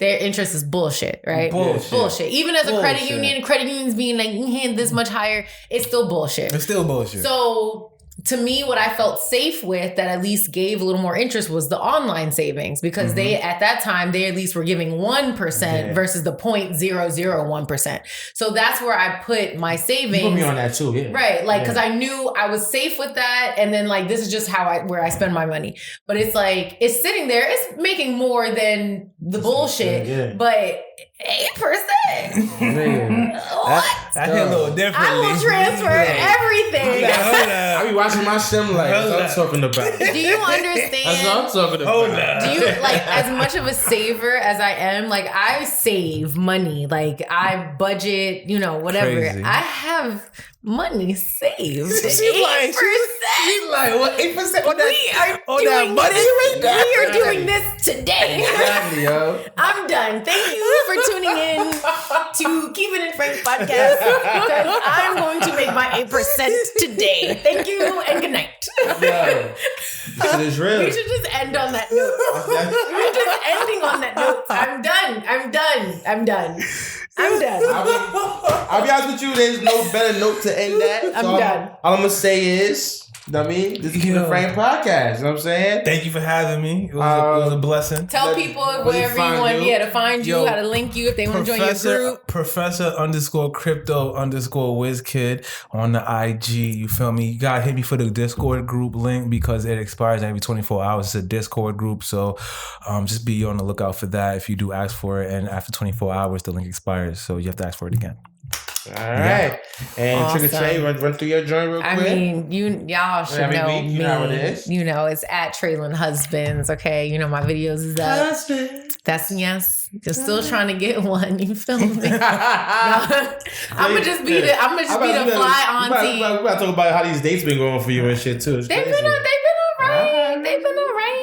S2: Their interest is bullshit, right? Bullshit. Even as a credit unions being like this much higher, it's still bullshit.
S3: It's still bullshit.
S2: So to me, what I felt safe with that at least gave a little more interest was the online savings, because they, at that time, they at least were giving 1% versus the 0.001%. So that's where I put my savings.
S1: You put me on that too, yeah.
S2: Right. Like, because I knew I was safe with that. And then like, this is just where I spend my money. But it's like, it's sitting there. It's making more than the bullshit. But 8%.
S3: That hit a little differently.
S2: I will transfer everything.
S1: I be watching my sim like, that's what I'm talking about.
S2: Do you understand?
S1: That's what I'm talking about.
S2: Do you, like, as much of a saver as I am, like, I save money. Like, I budget, whatever.
S3: Crazy.
S2: I have money saved.
S3: She's
S2: 8%.
S3: She's like, what, 8% on that money right now?
S2: We are doing this today.
S1: Exactly, yo.
S2: I'm done. Thank you for tuning in to Keep It in Frank podcast, because I'm going to make my 8% today. Thank you and good night.
S1: Yo, this is real.
S2: We should just end on that note. We're just ending on that note. I'm done.
S1: I'll be honest with you, there's no better note to end that.
S2: I'm done.
S1: All I'm going to say is, this is Keep It Frank podcast. You know what I'm saying?
S3: Thank you for having me. It was a blessing.
S2: Tell people wherever you want to find you, how to link you if they want to join your group. Professor_crypto_WizKid on the IG. You feel me? You got to hit me for the Discord group link because it expires every 24 hours. It's a Discord group. So just be on the lookout for that if you do ask for it. And after 24 hours, the link expires. So you have to ask for it again.
S1: All right. And awesome. Trigger Trey, run through your joint real quick.
S2: I mean, y'all should know me.
S1: You know what it is.
S2: It's at Traylon Husbands. Okay. My videos is up.
S1: Husband.
S2: That's yes. Just still trying to get one. You feel me? I'm gonna just be the fly auntie.
S1: We gotta talk about how these dates been going for you and shit too.
S2: They've been alright.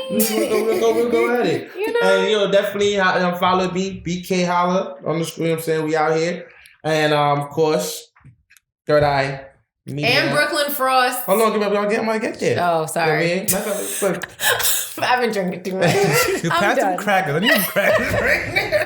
S1: We'll go at it. And definitely follow me, BK Holla on the screen. You know what I'm saying? We out here. And of course, Third Eye Media.
S2: And Brooklyn Frost.
S1: Hold on, I might get there.
S2: Oh, sorry.
S1: You know what I mean?
S2: I've been drinking too much.
S3: Pass some crackers. I need some crackers.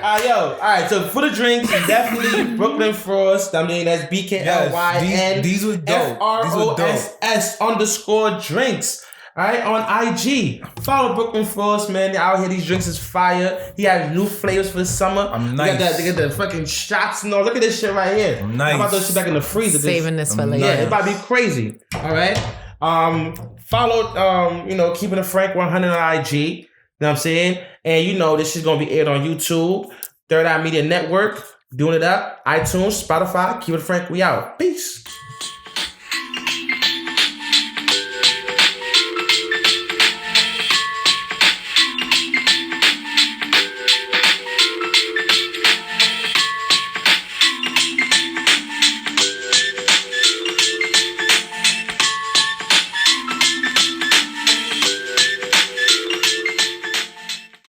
S1: All right. So for the drinks, definitely Brooklyn Frost. That's BKLYN.
S3: These were dope.
S1: FROSS_drinks. All right, on IG. Follow Brooklyn Frost, man. They're out here. These drinks is fire. He has new flavors for the summer.
S3: I'm nice.
S1: They got the fucking shots and all. Look at this shit right here.
S3: I'm nice.
S1: I'm about to throw shit back in the freezer.
S2: Saving this for later.
S1: Yeah, it's about to be crazy. All right. Follow, Keeping It Frank 100 on IG. You know what I'm saying? And this is going to be aired on YouTube, Third Eye Media Network, doing it up, iTunes, Spotify. Keep It Frank. We out. Peace.